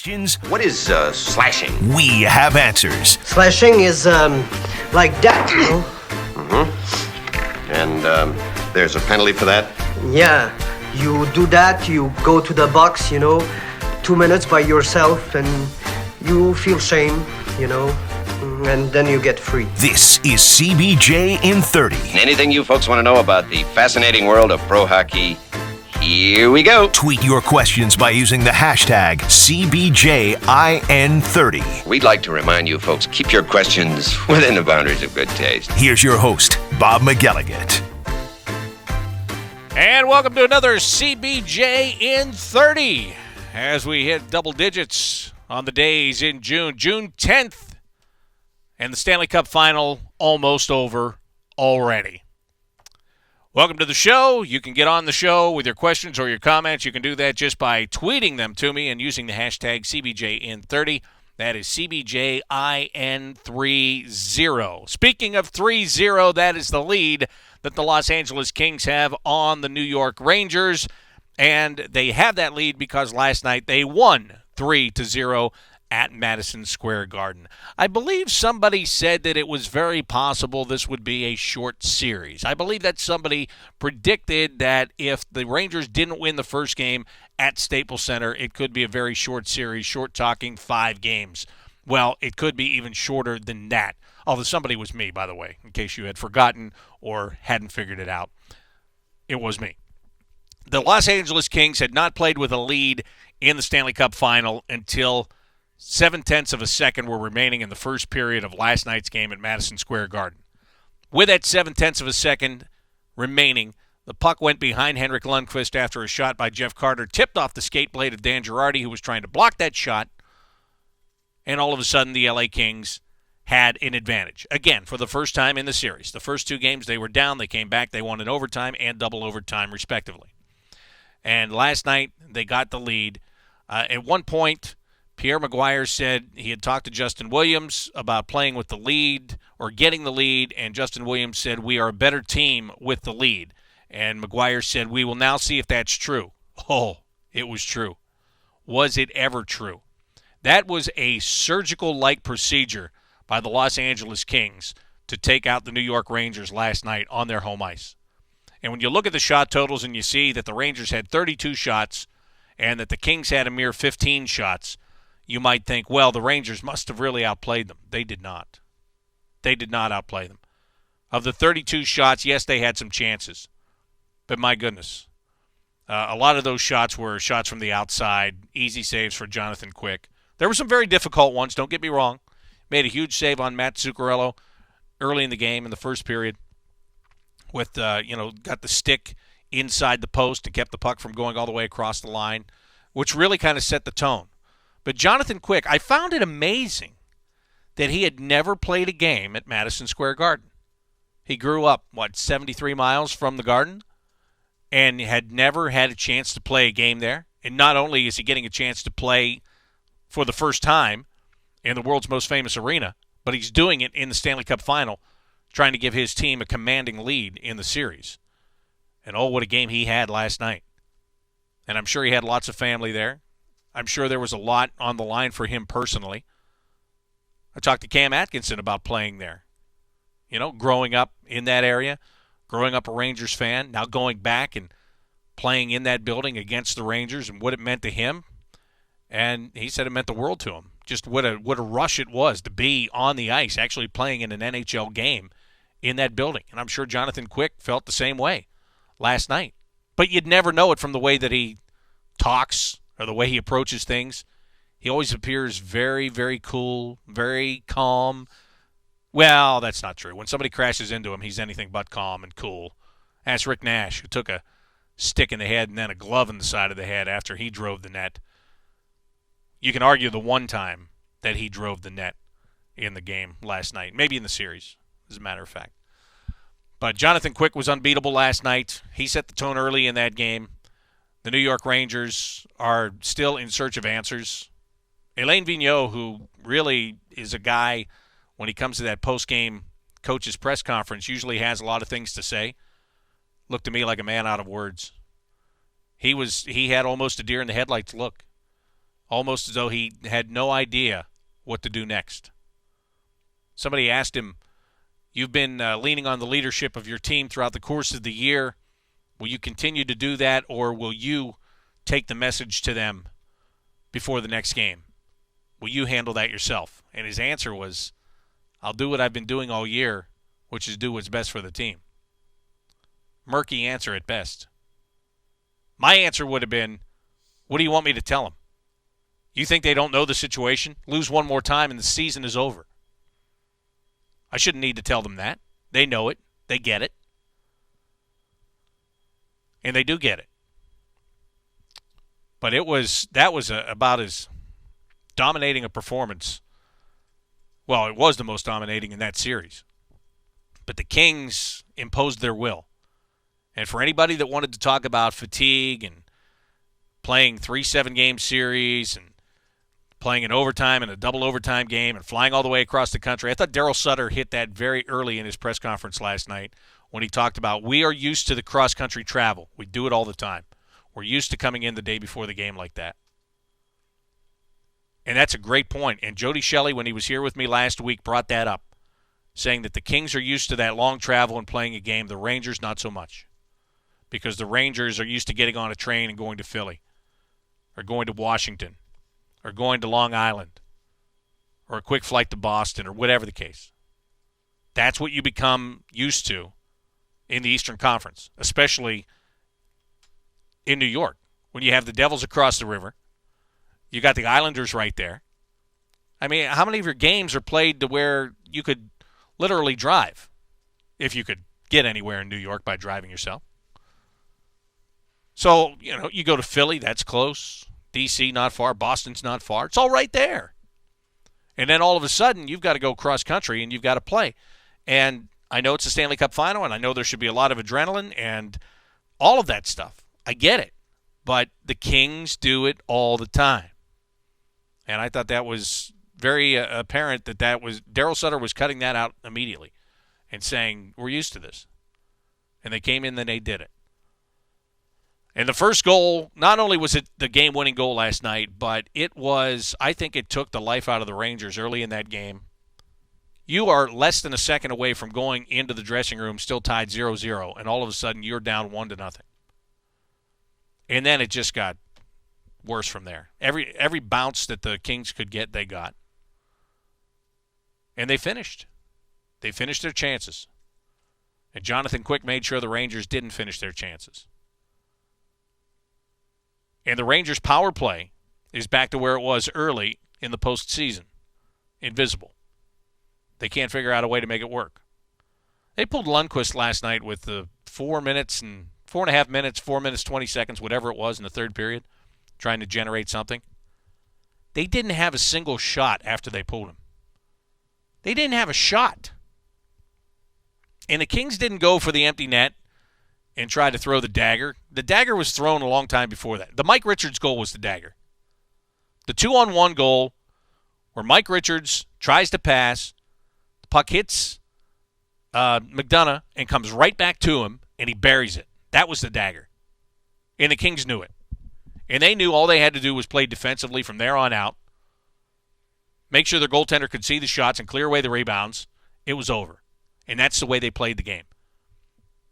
questions? What is slashing? We have answers. Slashing is like that, you know? And there's a penalty for that? Yeah, you do that, you go to the box, you know, 2 minutes by yourself, and you feel shame, you know, and then you get free. This is CBJ in 30. Anything you folks want to know about the fascinating world of pro hockey? Here we go. Tweet your questions by using the hashtag CBJIN30. We'd like to remind you folks, keep your questions within the boundaries of good taste. Here's your host, Bob McGilligan. And welcome to another CBJ in 30 as we hit double digits on the days in June. June 10th, and the Stanley Cup Final almost over already. Welcome to the show. You can get on the show with your questions or your comments. You can do that just by tweeting them to me and using the hashtag CBJIN30. That is CBJIN30. Speaking of 3-0, that is the lead that the Los Angeles Kings have on the New York Rangers. And they have that lead because last night they won 3-0 at Madison Square Garden. I believe somebody said that it was very possible this would be a short series. I believe that somebody predicted that if the Rangers didn't win the first game at Staples Center, it could be a very short series, short talking 5 games. Well, it could be even shorter than that. Although somebody was me, by the way, in case you had forgotten or hadn't figured it out. It was me. The Los Angeles Kings had not played with a lead in the Stanley Cup Final until 0.7 of a second were remaining in the first period of last night's game at Madison Square Garden. With that 0.7 of a second remaining, the puck went behind Henrik Lundqvist after a shot by Jeff Carter tipped off the skate blade of Dan Girardi, who was trying to block that shot, and all of a sudden the LA Kings had an advantage. Again, for the first time in the series. The first 2 games they were down, they came back, they won in overtime and double overtime respectively. And last night they got the lead. At one point, Pierre Maguire said he had talked to Justin Williams about playing with the lead or getting the lead, and Justin Williams said, "We are a better team with the lead." And Maguire said, "We will now see if that's true." Oh, it was true. Was it ever true? That was a surgical-like procedure by the Los Angeles Kings to take out the New York Rangers last night on their home ice. And when you look at the shot totals and you see that the Rangers had 32 shots and that the Kings had a mere 15 shots, you might think, well, the Rangers must have really outplayed them. They did not. They did not outplay them. Of the 32 shots, yes, they had some chances. But my goodness, a lot of those shots were shots from the outside, easy saves for Jonathan Quick. There were some very difficult ones, don't get me wrong. Made a huge save on Matt Zuccarello early in the game in the first period with, got the stick inside the post and kept the puck from going all the way across the line, which really kind of set the tone. But Jonathan Quick, I found it amazing that he had never played a game at Madison Square Garden. He grew up, 73 miles from the Garden, and had never had a chance to play a game there. And not only is he getting a chance to play for the first time in the world's most famous arena, but he's doing it in the Stanley Cup Final, trying to give his team a commanding lead in the series. And oh, what a game he had last night. And I'm sure he had lots of family there. I'm sure there was a lot on the line for him personally. I talked to Cam Atkinson about playing there. Growing up in that area, growing up a Rangers fan, now going back and playing in that building against the Rangers and what it meant to him. And he said it meant the world to him. Just what a rush it was to be on the ice, actually playing in an NHL game in that building. And I'm sure Jonathan Quick felt the same way last night. But you'd never know it from the way that he talks or the way he approaches things. He always appears very, very cool, very calm. Well, that's not true. When somebody crashes into him, he's anything but calm and cool. Ask Rick Nash, who took a stick in the head and then a glove in the side of the head after he drove the net. You can argue the one time that he drove the net in the game last night, maybe in the series, as a matter of fact. But Jonathan Quick was unbeatable last night. He set the tone early in that game. The New York Rangers are still in search of answers. Alain Vigneault, who really is a guy, when he comes to that post-game coach's press conference, usually has a lot of things to say, looked to me like a man out of words. He had almost a deer in the headlights look almost as though he had no idea what to do next. Somebody asked him, you've been leaning on the leadership of your team throughout the course of the year. Will you continue to do that, or will you take the message to them before the next game? Will you handle that yourself? And his answer was, I'll do what I've been doing all year, which is do what's best for the team. Murky answer at best. My answer would have been, what do you want me to tell them? You think they don't know the situation? Lose one more time and the season is over. I shouldn't need to tell them that. They know it. They get it. And they do get it. But that was about as dominating a performance. Well, it was the most dominating in that series. But the Kings imposed their will. And for anybody that wanted to talk about fatigue and playing 3 7-game series and playing an overtime and a double overtime game and flying all the way across the country, I thought Daryl Sutter hit that very early in his press conference last night when he talked about we are used to the cross-country travel. We do it all the time. We're used to coming in the day before the game like that. And that's a great point. And Jody Shelley, when he was here with me last week, brought that up, saying that the Kings are used to that long travel and playing a game. The Rangers, not so much. Because the Rangers are used to getting on a train and going to Philly or going to Washington or going to Long Island or a quick flight to Boston or whatever the case. That's what you become used to in the Eastern Conference, especially in New York. When you have the Devils across the river, you got the Islanders right there. I mean, how many of your games are played to where you could literally drive, if you could get anywhere in New York by driving yourself? So, you go to Philly, that's close. D.C., not far. Boston's not far. It's all right there. And then all of a sudden, you've got to go cross-country and you've got to play. And I know it's a Stanley Cup final, and I know there should be a lot of adrenaline and all of that stuff. I get it. But the Kings do it all the time. And I thought that was very apparent that was Daryl Sutter was cutting that out immediately and saying, we're used to this. And they came in and they did it. And the first goal, not only was it the game-winning goal last night, but I think it took the life out of the Rangers early in that game. You are less than a second away from going into the dressing room still tied 0-0, and all of a sudden you're down 1-0. And then it just got worse from there. Every bounce that the Kings could get, they got. And they finished. They finished their chances. And Jonathan Quick made sure the Rangers didn't finish their chances. And the Rangers' power play is back to where it was early in the postseason. Invisible. They can't figure out a way to make it work. They pulled Lundqvist last night with the 4 minutes and 4.5 minutes, 4 minutes, 20 seconds, whatever it was in the third period, trying to generate something. They didn't have a single shot after they pulled him. They didn't have a shot. And the Kings didn't go for the empty net and try to throw the dagger. The dagger was thrown a long time before that. The Mike Richards goal was the dagger. The 2-on-1 goal where Mike Richards tries to pass, the puck hits McDonough and comes right back to him, and he buries it. That was the dagger. And the Kings knew it. And they knew all they had to do was play defensively from there on out, make sure their goaltender could see the shots and clear away the rebounds. It was over. And that's the way they played the game.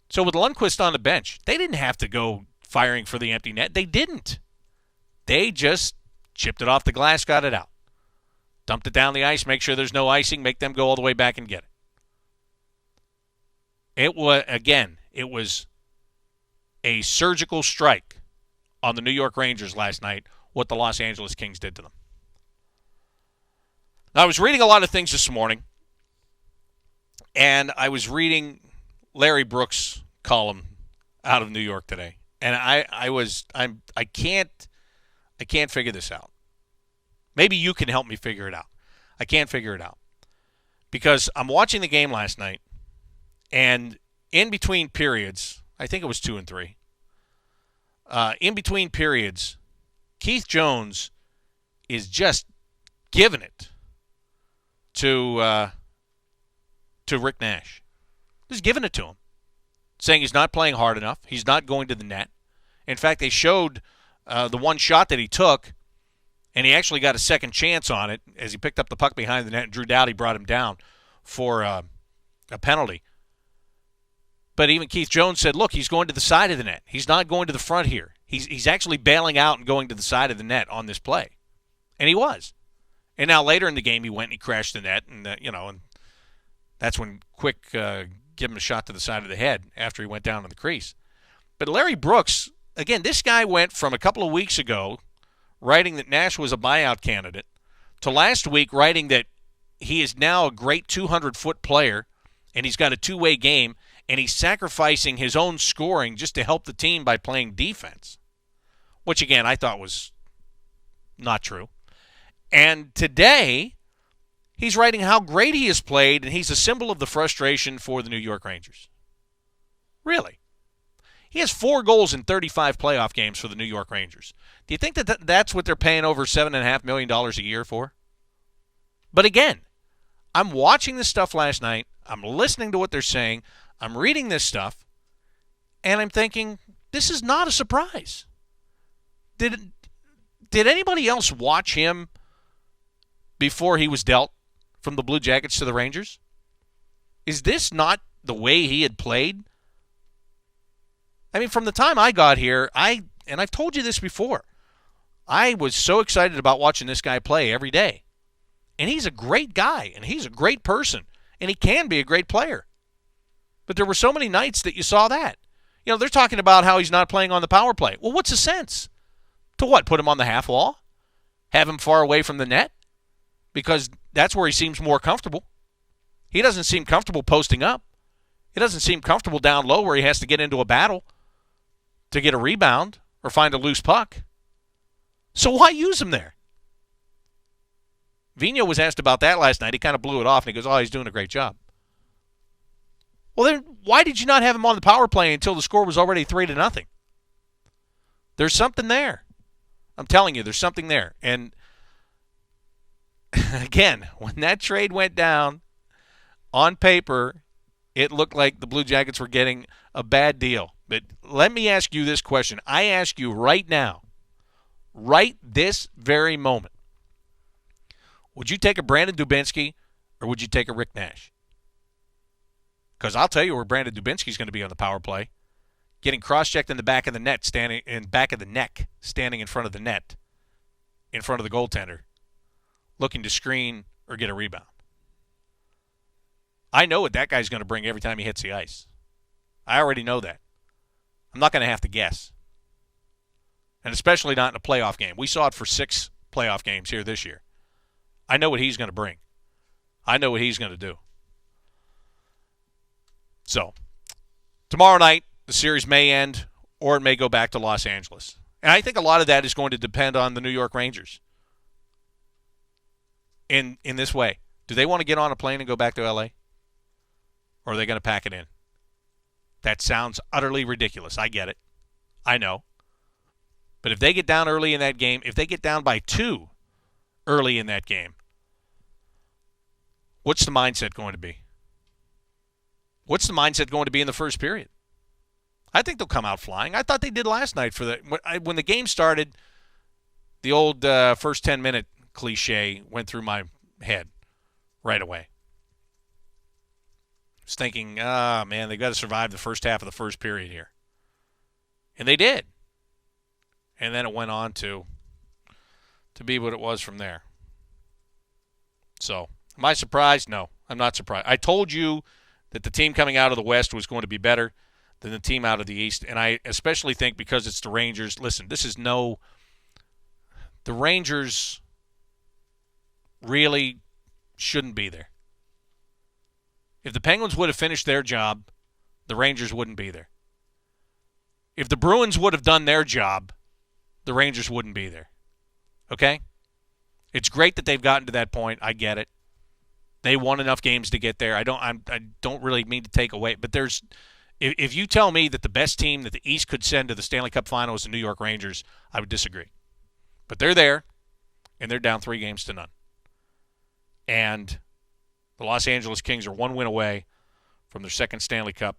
So with Lundqvist on the bench, they didn't have to go firing for the empty net. They didn't. They just chipped it off the glass, got it out. Dumped it down the ice, make sure there's no icing, make them go all the way back and get it. It was a surgical strike on the New York Rangers last night, what the Los Angeles Kings did to them. Now, I was reading a lot of things this morning, and I was reading Larry Brooks' column out of New York today, and I can't figure this out. Maybe you can help me figure it out. I can't figure it out because I'm watching the game last night, and in between periods, I think it was 2 and 3. In between periods, Keith Jones is just giving it to Rick Nash. Just giving it to him, saying he's not playing hard enough. He's not going to the net. In fact, they showed the one shot that he took, And he actually got a second chance on it as he picked up the puck behind the net, and Drew Doughty brought him down for a penalty. But even Keith Jones said, look, he's going to the side of the net. He's not going to the front here. He's actually bailing out and going to the side of the net on this play. And he was. And now later in the game, he went and he crashed the net, and and that's when Quick gave him a shot to the side of the head after he went down in the crease. But Larry Brooks, again, this guy went from a couple of weeks ago writing that Nash was a buyout candidate to last week writing that he is now a great 200-foot player and he's got a two-way game and he's sacrificing his own scoring just to help the team by playing defense, which, again, I thought was not true. And today, he's writing how great he has played, and he's a symbol of the frustration for the New York Rangers. Really. He has 4 goals in 35 playoff games for the New York Rangers. Do you think that that's what they're paying over $7.5 million a year for? But again, I'm watching this stuff last night. I'm listening to what they're saying. I'm reading this stuff, and I'm thinking, this is not a surprise. Did anybody else watch him before he was dealt from the Blue Jackets to the Rangers? Is this not the way he had played? I mean, from the time I got here, and I've told you this before, I was so excited about watching this guy play every day. And he's a great guy, and he's a great person, and he can be a great player. But there were so many nights that you saw that. They're talking about how he's not playing on the power play. Well, what's the sense? To what? Put him on the half wall? Have him far away from the net? Because that's where he seems more comfortable. He doesn't seem comfortable posting up. He doesn't seem comfortable down low where he has to get into a battle to get a rebound or find a loose puck. So why use him there? Vigneault was asked about that last night. He kind of blew it off, and he goes, oh, he's doing a great job. Well, then why did you not have him on the power play until the score was already 3-0? There's something there. I'm telling you, there's something there. And again, when that trade went down, on paper, it looked like the Blue Jackets were getting a bad deal. But let me ask you this question. I ask you right now, right this very moment, would you take a Brandon Dubinsky or would you take a Rick Nash? Because I'll tell you where Brandon Dubinsky's going to be on the power play. Getting cross-checked in the back of the net, standing in back of the neck, standing in front of the net, in front of the goaltender, looking to screen or get a rebound. I know what that guy's going to bring every time he hits the ice. I already know that. I'm not going to have to guess. And especially not in a playoff game. We saw it for 6 playoff games here this year. I know what he's going to bring. I know what he's going to do. So, tomorrow night, the series may end or it may go back to Los Angeles. And I think a lot of that is going to depend on the New York Rangers. In this way, do they want to get on a plane and go back to L.A.? Or are they going to pack it in? That sounds utterly ridiculous. I get it. I know. But if they get down early in that game, if they get down by 2 early in that game, what's the mindset going to be? What's the mindset going to be in the first period? I think they'll come out flying. I thought they did last night. When the game started, the old first 10-minute cliche went through my head right away. I was thinking, man, they've got to survive the first half of the first period here. And they did. And then it went on to be what it was from there. So, am I surprised? No, I'm not surprised. I told you that the team coming out of the West was going to be better than the team out of the East. And I especially think because it's the Rangers. Listen, the Rangers really shouldn't be there. If the Penguins would have finished their job, the Rangers wouldn't be there. If the Bruins would have done their job, the Rangers wouldn't be there. Okay? It's great that they've gotten to that point. I get it. They won enough games to get there. I don't really mean to take away, but if you tell me that the best team that the East could send to the Stanley Cup Final is the New York Rangers, I would disagree. But they're there, and they're down 3-0. And the Los Angeles Kings are 1 win away from their second Stanley Cup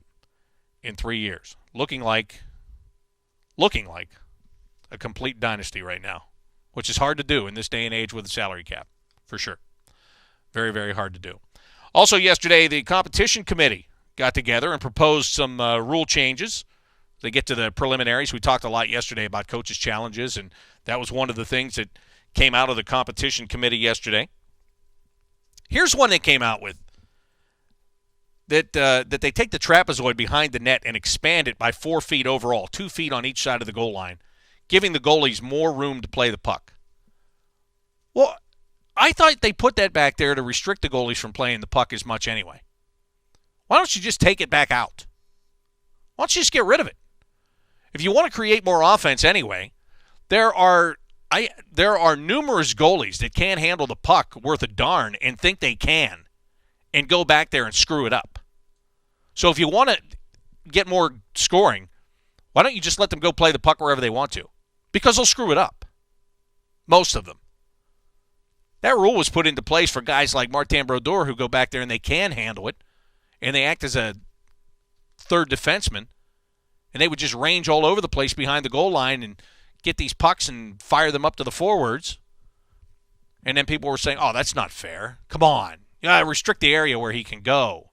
in 3 years. Looking like a complete dynasty right now which is hard to do in this day and age with a salary cap, for sure. Very, very hard to do. Also yesterday, the competition committee got together and proposed some rule changes. They get to the preliminaries. We talked a lot yesterday about coaches' challenges, and that was one of the things that came out of the competition committee yesterday. Here's one they came out with, that they take the trapezoid behind the net and expand it by 4 feet overall, 2 feet on each side of the goal line, giving the goalies more room to play the puck. Well, I thought they put that back there to restrict the goalies from playing the puck as much anyway. Why don't you just take it back out? Why don't you just get rid of it? If you want to create more offense anyway, there are numerous goalies that can't handle the puck worth a darn and think they can and go back there and screw it up. So if you want to get more scoring, why don't you just let them go play the puck wherever they want to? Because they'll screw it up. Most of them. That rule was put into place for guys like Martin Brodeur who go back there and they can handle it, and they act as a third defenseman, and they would just range all over the place behind the goal line and get these pucks and fire them up to the forwards. And then people were saying, oh, that's not fair. Come on. You gotta restrict the area where he can go.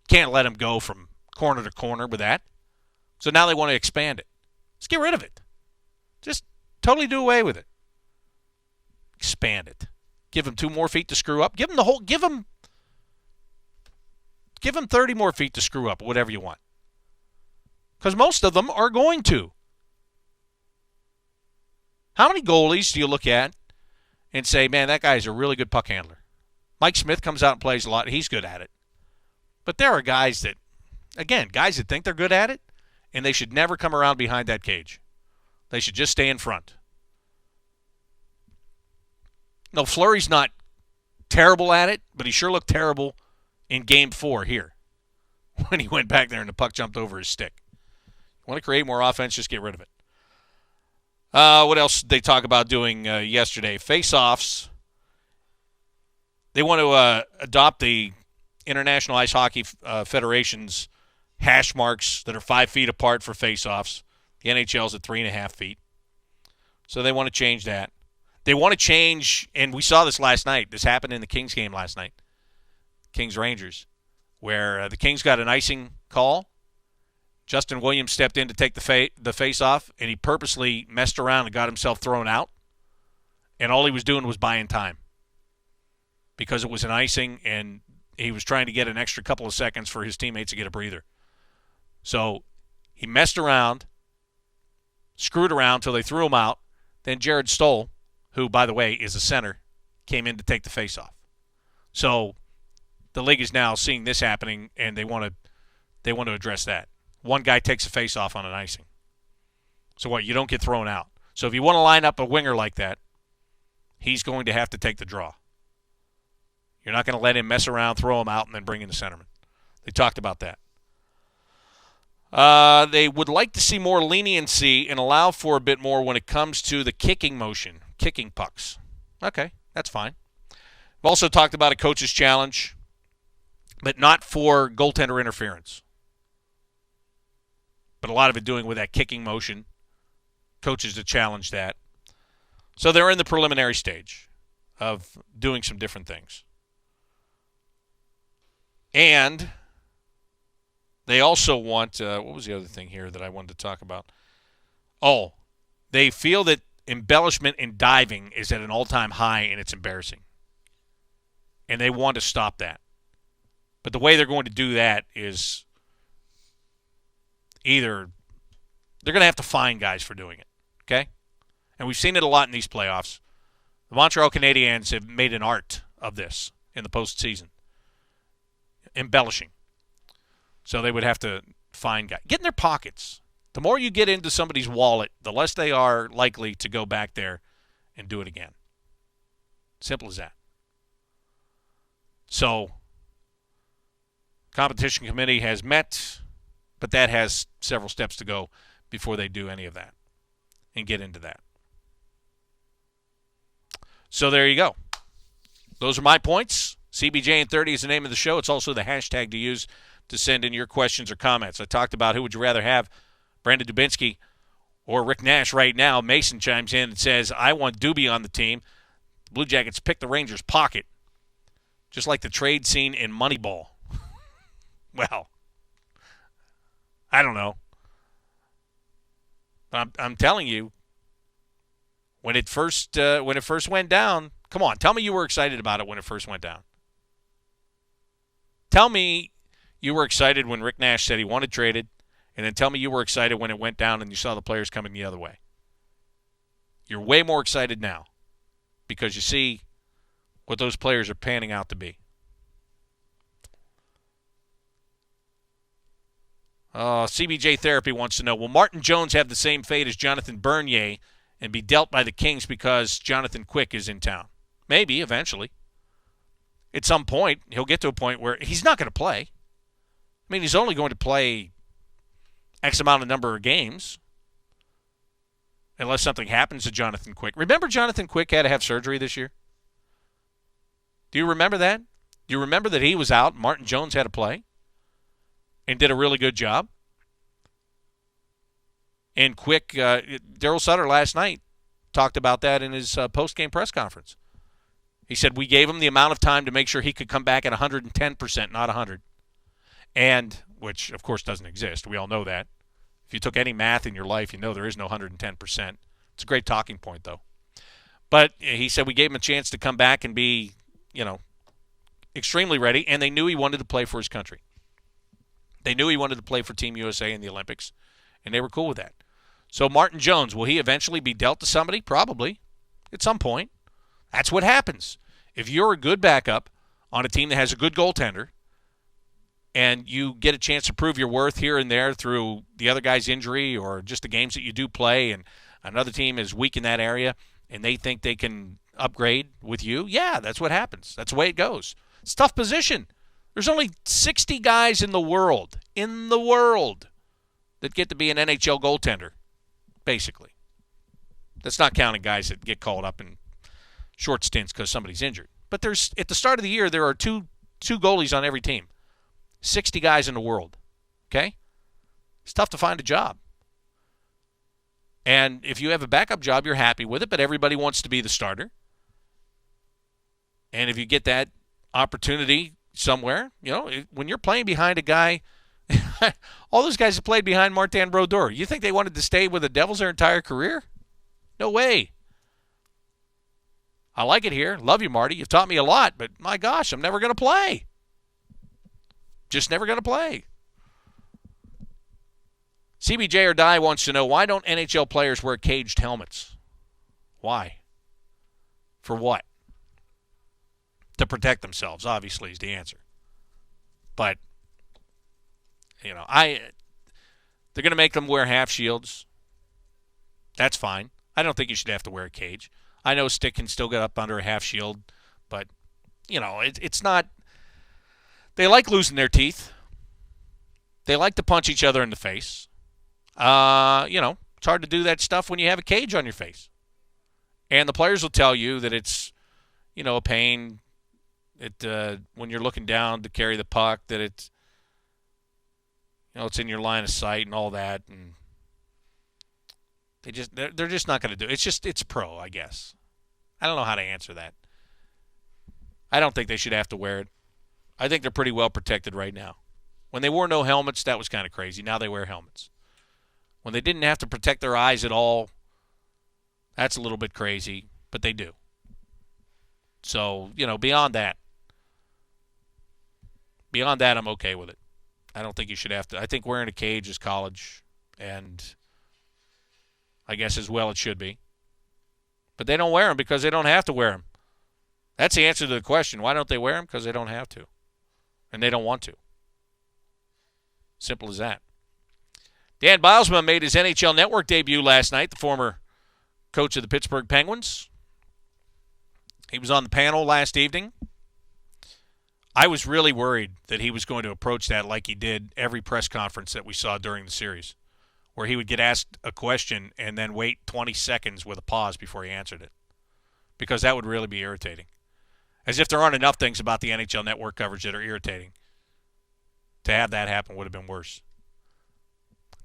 Can't let him go from corner to corner with that. So now they want to expand it. Just get rid of it. Just totally do away with it. Expand it. Give him 2 more feet to screw up. Give him 30 more feet to screw up, whatever you want. Because most of them are going to. How many goalies do you look at and say, man, that guy's a really good puck handler? Mike Smith comes out and plays a lot. He's good at it. But there are guys that think they're good at it, and they should never come around behind that cage. They should just stay in front. No, Fleury's not terrible at it, but he sure looked terrible in Game 4 here when he went back there and the puck jumped over his stick. You want to create more offense, just get rid of it. What else did they talk about doing yesterday? Face-offs. They want to adopt the International Ice Hockey Federation's hash marks that are 5 feet apart for face-offs. The NHL's at 3.5 feet. So they want to change that. They want to change, and we saw this last night. This happened in the Kings game last night, Kings-Rangers, where the Kings got an icing call. Justin Williams stepped in to take the face-off, and he purposely messed around and got himself thrown out. And all he was doing was buying time because it was an icing, and he was trying to get an extra couple of seconds for his teammates to get a breather. So he messed around, screwed around until they threw him out. Then Jared Stoll, who, by the way, is a center, came in to take the face-off. So the league is now seeing this happening, and they want to address that. One guy takes a face-off on an icing. So what? You don't get thrown out. So if you want to line up a winger like that, he's going to have to take the draw. You're not going to let him mess around, throw him out, and then bring in the centerman. They talked about that. They would like to see more leniency and allow for a bit more when it comes to the kicking motion, kicking pucks. Okay, that's fine. We've also talked about a coach's challenge, but not for goaltender interference. But a lot of it doing with that kicking motion. Coaches to challenge that. So they're in the preliminary stage of doing some different things. And they also want, what was the other thing here that I wanted to talk about? Oh, they feel that embellishment in diving is at an all-time high and it's embarrassing. And they want to stop that. But the way they're going to do that is either they're going to have to fine guys for doing it, okay? And we've seen it a lot in these playoffs. The Montreal Canadiens have made an art of this in the postseason. Embellishing. So they would have to fine guys. Get in their pockets. The more you get into somebody's wallet, the less they are likely to go back there and do it again. Simple as that. So, competition committee has met, but that has several steps to go before they do any of that and get into that. So there you go. Those are my points. CBJ in 30 is the name of the show. It's also the hashtag to use to send in your questions or comments. I talked about who would you rather have, Brandon Dubinsky Or Rick Nash right now, Mason chimes in and says, I want Doobie on the team. The Blue Jackets pick the Rangers' pocket, just like the trade scene in Moneyball. Well, I don't know. But I'm telling you, when it first went down, come on, tell me you were excited about it when it first went down. Tell me you were excited when Rick Nash said he wanted traded, and then tell me you were excited when it went down and you saw the players coming the other way. You're way more excited now because you see what those players are panning out to be. CBJ Therapy wants to know, will Martin Jones have the same fate as Jonathan Bernier and be dealt by the Kings because Jonathan Quick is in town? Maybe, eventually. At some point, he'll get to a point where he's not going to play. I mean, he's only going to play X amount of number of games unless something happens to Jonathan Quick. Remember Jonathan Quick had to have surgery this year? Do you remember that? Do you remember that he was out, Martin Jones had to play and did a really good job? And Quick, Daryl Sutter last night talked about that in his post-game press conference. He said we gave him the amount of time to make sure he could come back at 110%, not 100. And, which of course doesn't exist. We all know that. If you took any math in your life, you know there is no 110%. It's a great talking point, though. But he said we gave him a chance to come back and be, extremely ready, and they knew he wanted to play for his country. They knew he wanted to play for Team USA in the Olympics, and they were cool with that. So Martin Jones, will he eventually be dealt to somebody? Probably, at some point. That's what happens. If you're a good backup on a team that has a good goaltender and you get a chance to prove your worth here and there through the other guy's injury or just the games that you do play and another team is weak in that area and they think they can upgrade with you, yeah, that's what happens. That's the way it goes. It's a tough position. There's only 60 guys in the world that get to be an NHL goaltender, basically. That's not counting guys that get called up in short stints because somebody's injured. But there's at the start of the year, there are two goalies on every team. 60 guys in the world, okay? It's tough to find a job. And if you have a backup job, you're happy with it, but everybody wants to be the starter. And if you get that opportunity somewhere, when you're playing behind a guy, all those guys that played behind Martin Brodeur, you think they wanted to stay with the Devils their entire career? No way. I like it here. Love you, Marty. You've taught me a lot, but my gosh, I'm never going to play. Just never going to play. CBJ or Die wants to know, why don't NHL players wear caged helmets? Why? For what? To protect themselves, obviously, is the answer. But, they're going to make them wear half shields. That's fine. I don't think you should have to wear a cage. I know stick can still get up under a half shield, but, it's not. They like losing their teeth. They like to punch each other in the face. It's hard to do that stuff when you have a cage on your face. And the players will tell you that it's, a pain when you're looking down to carry the puck, that it's, it's in your line of sight and all that. And they're just not going to do it. It's pro, I guess. I don't know how to answer that. I don't think they should have to wear it. I think they're pretty well protected right now. When they wore no helmets, that was kind of crazy. Now they wear helmets. When they didn't have to protect their eyes at all, that's a little bit crazy, but they do. So, beyond that, I'm okay with it. I don't think you should have to. I think wearing a cage is college, and I guess as well it should be. But they don't wear them because they don't have to wear them. That's the answer to the question. Why don't they wear them? Because they don't have to. And they don't want to. Simple as that. Dan Bilesma made his NHL Network debut last night, the former coach of the Pittsburgh Penguins. He was on the panel last evening. I was really worried that he was going to approach that like he did every press conference that we saw during the series, where he would get asked a question and then wait 20 seconds with a pause before he answered it, because that would really be irritating. As if there aren't enough things about the NHL Network coverage that are irritating. To have that happen would have been worse.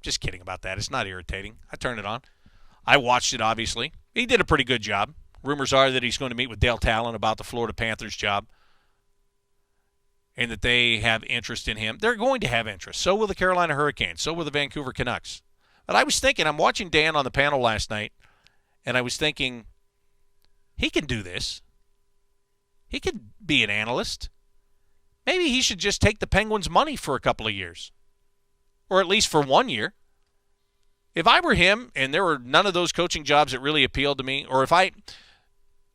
Just kidding about that. It's not irritating. I turned it on. I watched it, obviously. He did a pretty good job. Rumors are that he's going to meet with Dale Talon about the Florida Panthers job and that they have interest in him. They're going to have interest. So will the Carolina Hurricanes. So will the Vancouver Canucks. But I was thinking, I'm watching Dan on the panel last night, and I was thinking, he can do this. He could be an analyst. Maybe he should just take the Penguins' money for a couple of years, or at least for 1 year. If I were him and there were none of those coaching jobs that really appealed to me, or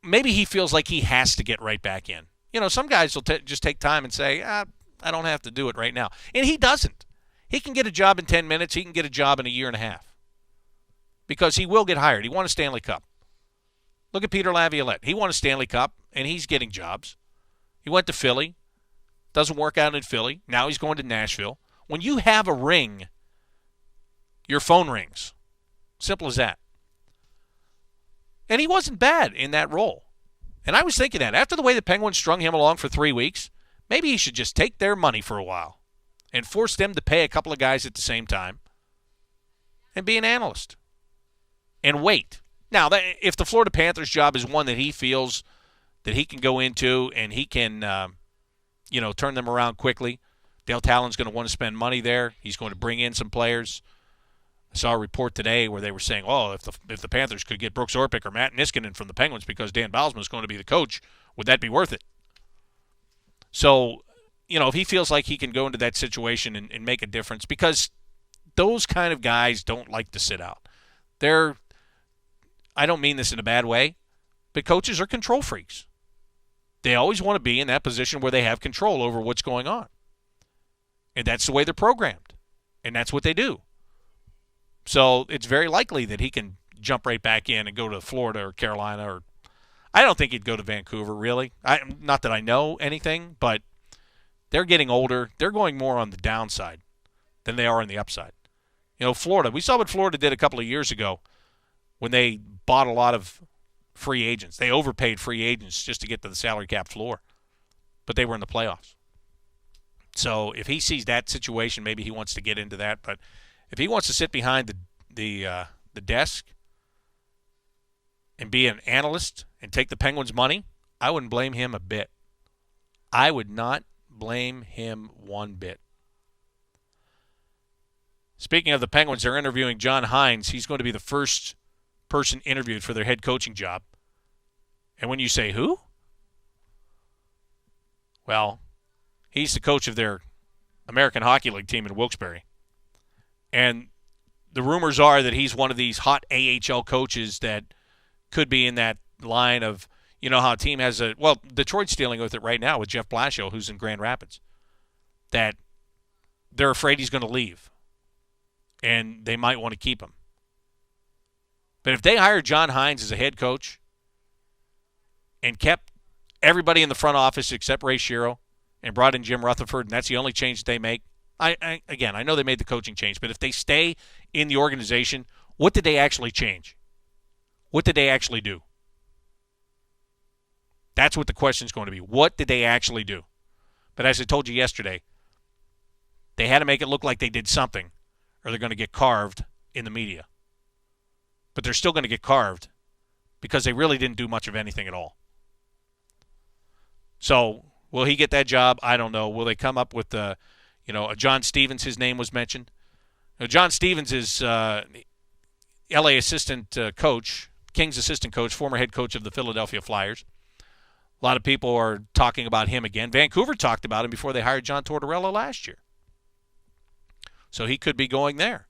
maybe he feels like he has to get right back in. You know, some guys will just take time and say, I don't have to do it right now. And he doesn't. He can get a job in 10 minutes. He can get a job in a year and a half because he will get hired. He won a Stanley Cup. Look at Peter Laviolette. He won a Stanley Cup, and he's getting jobs. He went to Philly. Doesn't work out in Philly. Now he's going to Nashville. When you have a ring, your phone rings. Simple as that. And he wasn't bad in that role. And I was thinking that after the way the Penguins strung him along for 3 weeks, maybe he should just take their money for a while and force them to pay a couple of guys at the same time and be an analyst and wait. Now, if the Florida Panthers job is one that he feels that he can go into and he can, turn them around quickly, Dale Talon's going to want to spend money there. He's going to bring in some players. I saw a report today where they were saying, if the Panthers could get Brooks Orpik or Matt Niskanen from the Penguins because Dan Bylsma is going to be the coach, would that be worth it? So, if he feels like he can go into that situation and make a difference, because those kind of guys don't like to sit out. I don't mean this in a bad way, but coaches are control freaks. They always want to be in that position where they have control over what's going on. And that's the way they're programmed. And that's what they do. So it's very likely that he can jump right back in and go to Florida or Carolina. Or I don't think he'd go to Vancouver, really. Not that I know anything, but they're getting older. They're going more on the downside than they are on the upside. Florida, we saw what Florida did a couple of years ago when they bought a lot of free agents. They overpaid free agents just to get to the salary cap floor. But they were in the playoffs. So if he sees that situation, maybe he wants to get into that. But if he wants to sit behind the desk and be an analyst and take the Penguins' money, I wouldn't blame him a bit. I would not blame him one bit. Speaking of the Penguins, they're interviewing John Hines. He's going to be the first person interviewed for their head coaching job. And when you say who? Well, he's the coach of their American Hockey League team in Wilkes-Barre. And the rumors are that he's one of these hot AHL coaches that could be in that line of, how a team has Detroit's dealing with it right now with Jeff Blashill, who's in Grand Rapids, that they're afraid he's going to leave. And they might want to keep him. But if they hired John Hines as a head coach and kept everybody in the front office except Ray Shero and brought in Jim Rutherford, and that's the only change that they make, I know they made the coaching change, but if they stay in the organization, what did they actually change? What did they actually do? That's what the question is going to be. What did they actually do? But as I told you yesterday, they had to make it look like they did something, or they're going to get carved in the media. But they're still going to get carved because they really didn't do much of anything at all. So will he get that job? I don't know. Will they come up with a John Stevens? His name was mentioned. John Stevens is L.A. assistant coach, Kings assistant coach, former head coach of the Philadelphia Flyers. A lot of people are talking about him again. Vancouver talked about him before they hired John Tortorella last year. So he could be going there.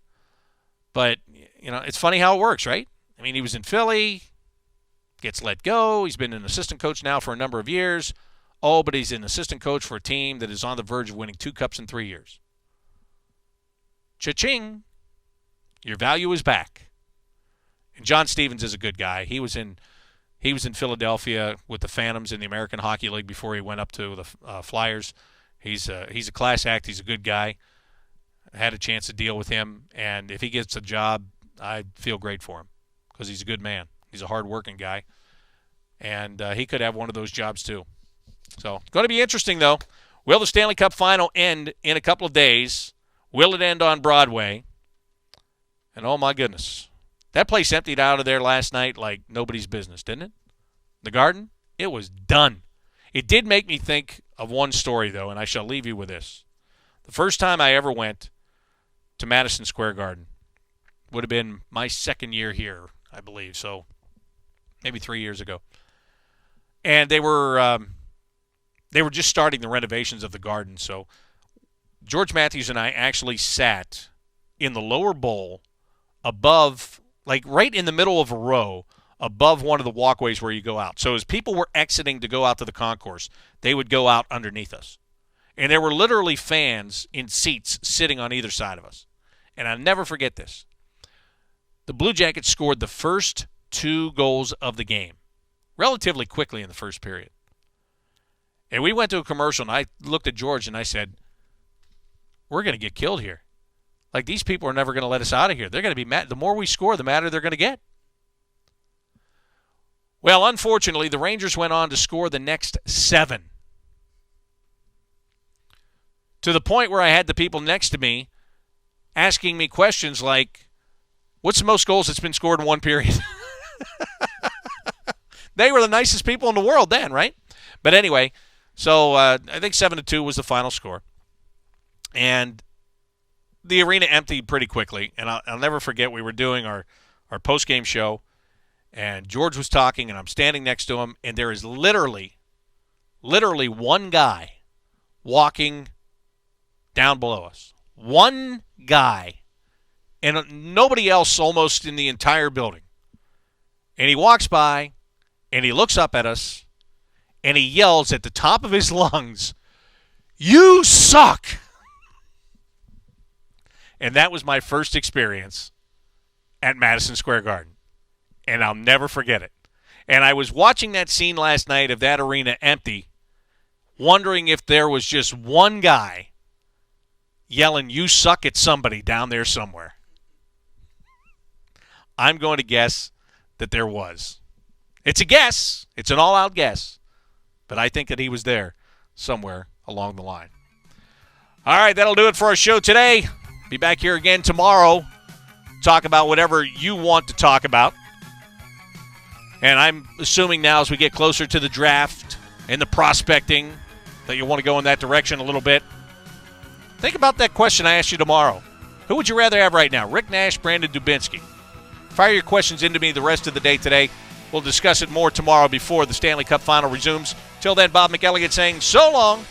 But, it's funny how it works, right? I mean, he was in Philly, gets let go. He's been an assistant coach now for a number of years. Oh, but he's an assistant coach for a team that is on the verge of winning 2 cups in 3 years. Cha-ching. Your value is back. And John Stevens is a good guy. He was in Philadelphia with the Phantoms in the American Hockey League before he went up to the Flyers. He's a class act. He's a good guy. I had a chance to deal with him, and if he gets a job, I feel great for him because he's a good man. He's a hard-working guy, and he could have one of those jobs too. So it's going to be interesting, though. Will the Stanley Cup Final end in a couple of days? Will it end on Broadway? And oh my goodness, that place emptied out of there last night like nobody's business, didn't it? The Garden, it was done. It did make me think of one story, though, and I shall leave you with this. The first time I ever went to Madison Square Garden would have been my second year here, I believe, so maybe 3 years ago. And they were just starting the renovations of the Garden, so George Matthews and I actually sat in the lower bowl above, like right in the middle of a row, above one of the walkways where you go out. So as people were exiting to go out to the concourse, they would go out underneath us. And there were literally fans in seats sitting on either side of us. And I'll never forget this. The Blue Jackets scored the first 2 goals of the game relatively quickly in the first period. And we went to a commercial, and I looked at George and I said, we're going to get killed here. Like, these people are never going to let us out of here. They're going to be mad. The more we score, the madder they're going to get. Well, unfortunately, the Rangers went on to score the next 7. To the point where I had the people next to me asking me questions like, what's the most goals that's been scored in one period? They were the nicest people in the world then, right? But anyway, so I think 7-2 was the final score. And the arena emptied pretty quickly. And I'll never forget, we were doing our post-game show, and George was talking, and I'm standing next to him, and there is literally one guy walking down below us. One guy. And nobody else almost in the entire building. And he walks by, and he looks up at us, and he yells at the top of his lungs, "You suck!" And that was my first experience at Madison Square Garden. And I'll never forget it. And I was watching that scene last night of that arena empty, wondering if there was just one guy yelling, "You suck" at somebody down there somewhere. I'm going to guess that there was. It's a guess. It's an all-out guess. But I think that he was there somewhere along the line. All right, that'll do it for our show today. Be back here again tomorrow. Talk about whatever you want to talk about. And I'm assuming now as we get closer to the draft and the prospecting that you want to go in that direction a little bit. Think about that question I asked you tomorrow. Who would you rather have right now, Rick Nash, Brandon Dubinsky? Fire your questions into me the rest of the day today. We'll discuss it more tomorrow before the Stanley Cup Final resumes. Till then, Bob McElligott saying so long.